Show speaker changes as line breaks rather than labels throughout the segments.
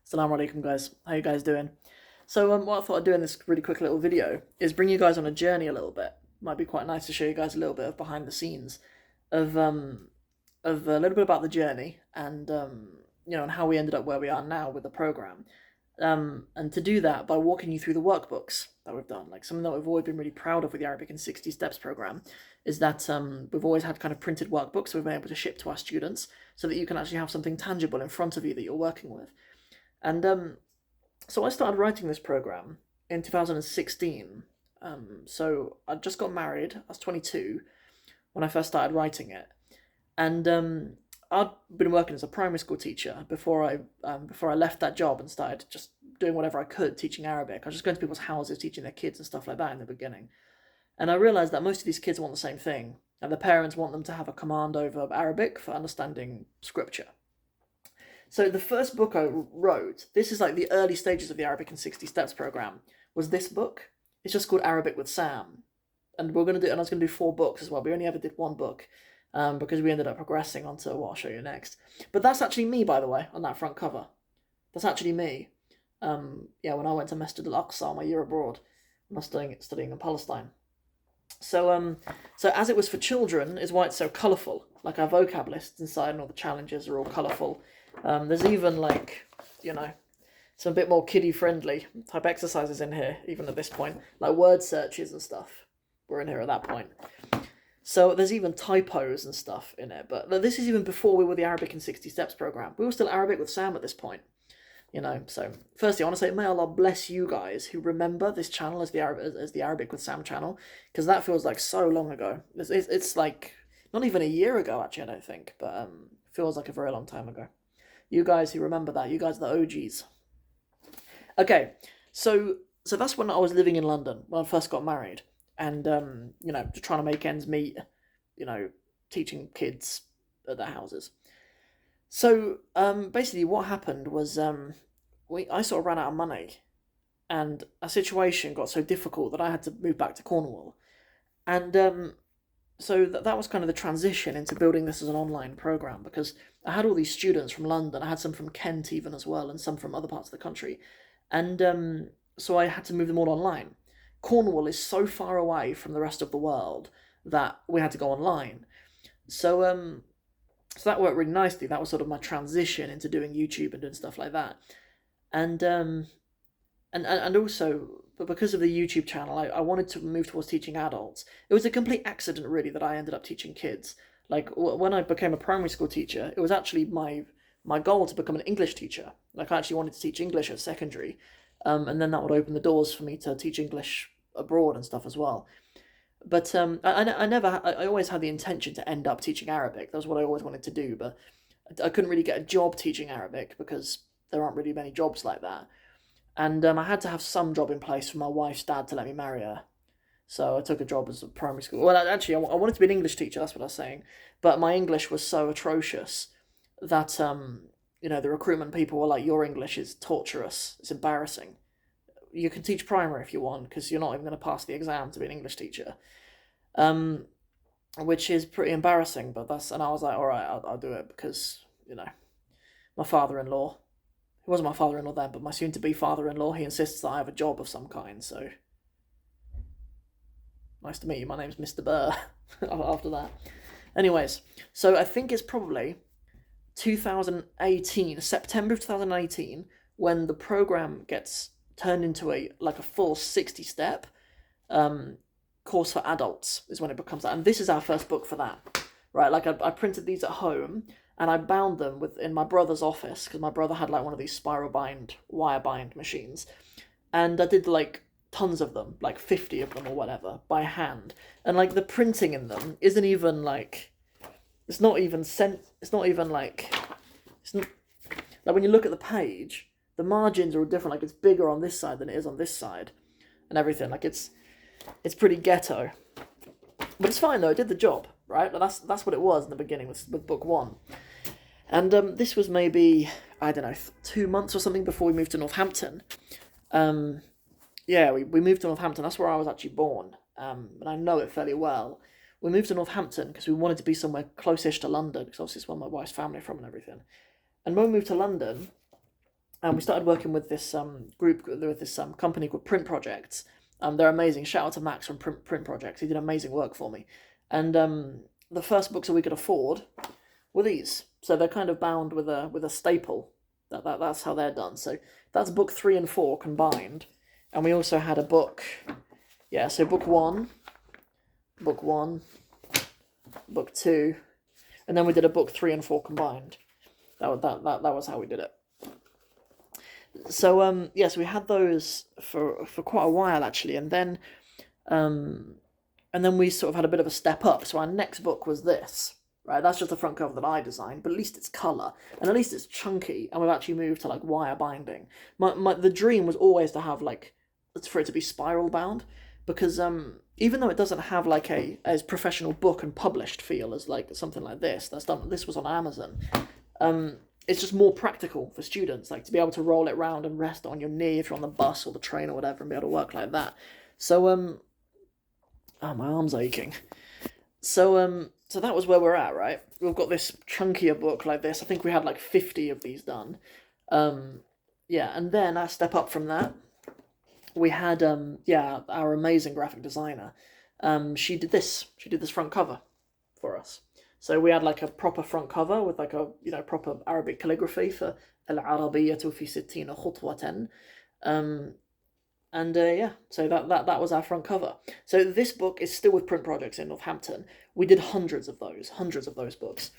Assalamu alaikum, guys. How you guys doing? So, what I thought I'd do in this really quick little video is bring you guys on a journey a little bit. Might be quite nice to show you guys a little bit of behind the scenes of a little bit about the journey and and how we ended up where we are now with the program. And to do that by walking you through the workbooks that we've done, like something that we've always been really proud of with the Arabic in 60 Steps program, is that we've always had kind of printed workbooks we've been able to ship to our students so that you can actually have something tangible in front of you that you're working with. And so I started writing this program in 2016. So I just got married. I was 22 when I first started writing it, and I'd been working as a primary school teacher before I left that job and started just doing whatever I could teaching Arabic. I was just going to people's houses, teaching their kids and stuff like that in the beginning. And I realized that most of these kids want the same thing, and the parents want them to have a command over Arabic for understanding scripture. So the first book I wrote, this is like the early stages of the Arabic in 60 Steps program, was this book. It's just called Arabic with Sam. And I was going to do 4 books as well. We only ever did 1 book because we ended up progressing onto what I'll show you next. But that's actually me, by the way, on that front cover. That's actually me. When I went to Masjid al-Aqsa my year abroad, when I was studying in Palestine. So as it was for children, is why it's so colourful. Like our vocab lists inside and all the challenges are all colourful. There's even some bit more kiddie friendly type exercises in here, even at this point, like word searches and stuff were in here at that point. So there's even typos and stuff in it, but this is even before we were the Arabic in 60 Steps program. We were still Arabic with Sam at this point, So firstly, I want to say, may Allah bless you guys who remember this channel as the Arabic with Sam channel, because that feels like so long ago. It's like not even a year ago, actually, I don't think, but feels like a very long time ago. You guys who remember that, you guys are the OGs. Okay, so that's when I was living in London, when I first got married. And, just trying to make ends meet, teaching kids at their houses. So, basically what happened was I sort of ran out of money. And a situation got so difficult that I had to move back to Cornwall. And so that was kind of the transition into building this as an online program, because I had all these students from London. I had some from Kent even as well, and some from other parts of the country. And so I had to move them all online. Cornwall is so far away from the rest of the world that we had to go online. So that worked really nicely. That was sort of my transition into doing YouTube and doing stuff like that. And also, but because of the YouTube channel, I wanted to move towards teaching adults. It was a complete accident, really, that I ended up teaching kids. Like, when I became a primary school teacher, it was actually my goal to become an English teacher. Like, I actually wanted to teach English at secondary, and then that would open the doors for me to teach English abroad and stuff as well. But I always had the intention to end up teaching Arabic. That was what I always wanted to do, but I couldn't really get a job teaching Arabic because there aren't really many jobs like that. And I had to have some job in place for my wife's dad to let me marry her. So I took a job as a primary school. Well, actually, I wanted to be an English teacher, that's what I was saying. But my English was so atrocious that, the recruitment people were like, your English is torturous. It's embarrassing. You can teach primary if you want, because you're not even going to pass the exam to be an English teacher. Which is pretty embarrassing, and I was like, all right, I'll do it because, my father-in-law, he wasn't my father-in-law then, but my soon-to-be father-in-law, he insists that I have a job of some kind, so nice to meet you, my name's Mr. Burr, after that. Anyways, so I think it's probably 2018, September of 2018, when the program gets turned into a full 60-step course for adults, is when it becomes that. And this is our first book for that, right? Like, I printed these at home, and I bound them in my brother's office, because my brother had one of these spiral bind, wire bind machines, and I did tons of them, 50 of them or whatever, by hand. And the printing in them isn't even it's not when you look at the page, the margins are all different. It's bigger on this side than it is on this side, and everything. It's pretty ghetto, but it's fine though. It did the job, right? That's what it was in the beginning with book 1. And this was maybe, I don't know, 2 months or something before we moved to Northampton. We moved to Northampton. That's where I was actually born, and I know it fairly well. We moved to Northampton because we wanted to be somewhere close-ish to London, because obviously it's where my wife's family are from and everything. And when we moved to London, and we started working with this group, with this company called Print Projects. They're amazing. Shout out to Max from Print Projects. He did amazing work for me. And the first books that we could afford were these. So they're kind of bound with a staple. That's how they're done. So that's book 3 and 4 combined. And we also had a book. Yeah, so book 1, book 2, and then we did a book 3 and 4 combined. That was how we did it. So yes, we had those for quite a while actually, and then we sort of had a bit of a step up. So our next book was this, right? That's just the front cover that I designed, but at least it's colour, and at least it's chunky, and we've actually moved to like wire binding. The dream was always to have for it to be spiral bound, because even though it doesn't have like as professional book and published feel as like something like this that's done, this was on Amazon. It's just more practical for students, like to be able to roll it around and rest on your knee if you're on the bus or the train or whatever, and be able to work like that. So oh, my arm's aching. So that was where we're at, right? We've got this chunkier book like this. I think we had like 50 of these done. Yeah, and then a step up from that, we had our amazing graphic designer. She did this front cover for us. So we had like a proper front cover with like a proper Arabic calligraphy for Al-Arabiyyatu fi sittina khutwatan. So that was our front cover. So this book is still with Print Projects in Northampton. We did hundreds of those books.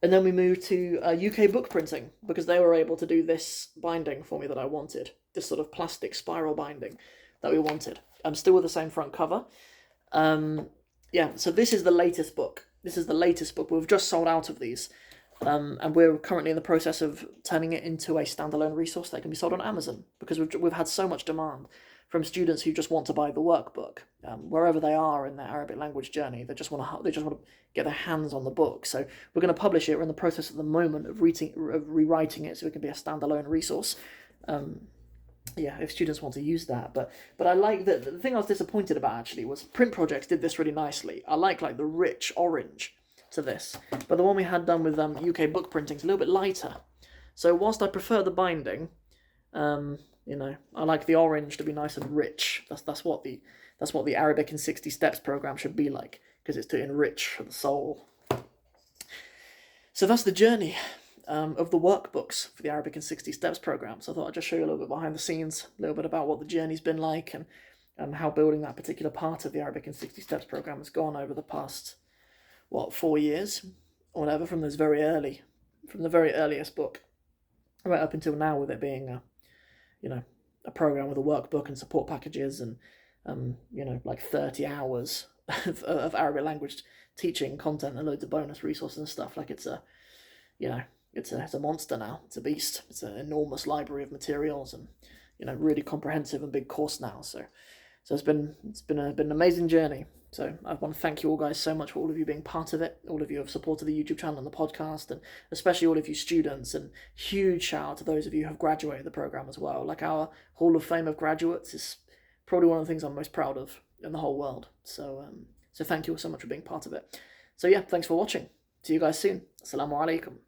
And then we moved to UK book printing, because they were able to do this binding for me that I wanted. This sort of plastic spiral binding that we wanted. I'm still with the same front cover. So this is the latest book. We've just sold out of these. And we're currently in the process of turning it into a standalone resource that can be sold on Amazon, because we've had so much demand from students who just want to buy the workbook, wherever they are in their Arabic language journey. They just want to get their hands on the book. So we're going to publish it. We're in the process at the moment of rewriting it so it can be a standalone resource. If students want to use that, but I like that. The thing I was disappointed about actually was Print Projects did this really nicely. I like the rich orange to this, but the one we had done with UK book printing is a little bit lighter. So whilst I prefer the binding, I like the orange to be nice and rich. That's what the Arabic in 60 Steps program should be like, because it's to enrich the soul. So that's the journey of the workbooks for the Arabic in 60 Steps program. So I thought I'd just show you a little bit behind the scenes, a little bit about what the journey's been like, and how building that particular part of the Arabic in 60 Steps program has gone over the past 4 years or whatever, from the very earliest book right up until now, with it being a program with a workbook and support packages and like 30 hours of Arabic language teaching content and loads of bonus resources and stuff. Like it's a monster now. It's a beast. It's an enormous library of materials and really comprehensive and big course now. So it's been an amazing journey. So I want to thank you all guys so much for all of you being part of it. All of you have supported the YouTube channel and the podcast, and especially all of you students. And huge shout out to those of you who have graduated the program as well. Like, our Hall of Fame of graduates is probably one of the things I'm most proud of in the whole world. So thank you all so much for being part of it. So yeah, thanks for watching. See you guys soon. Assalamu alaikum.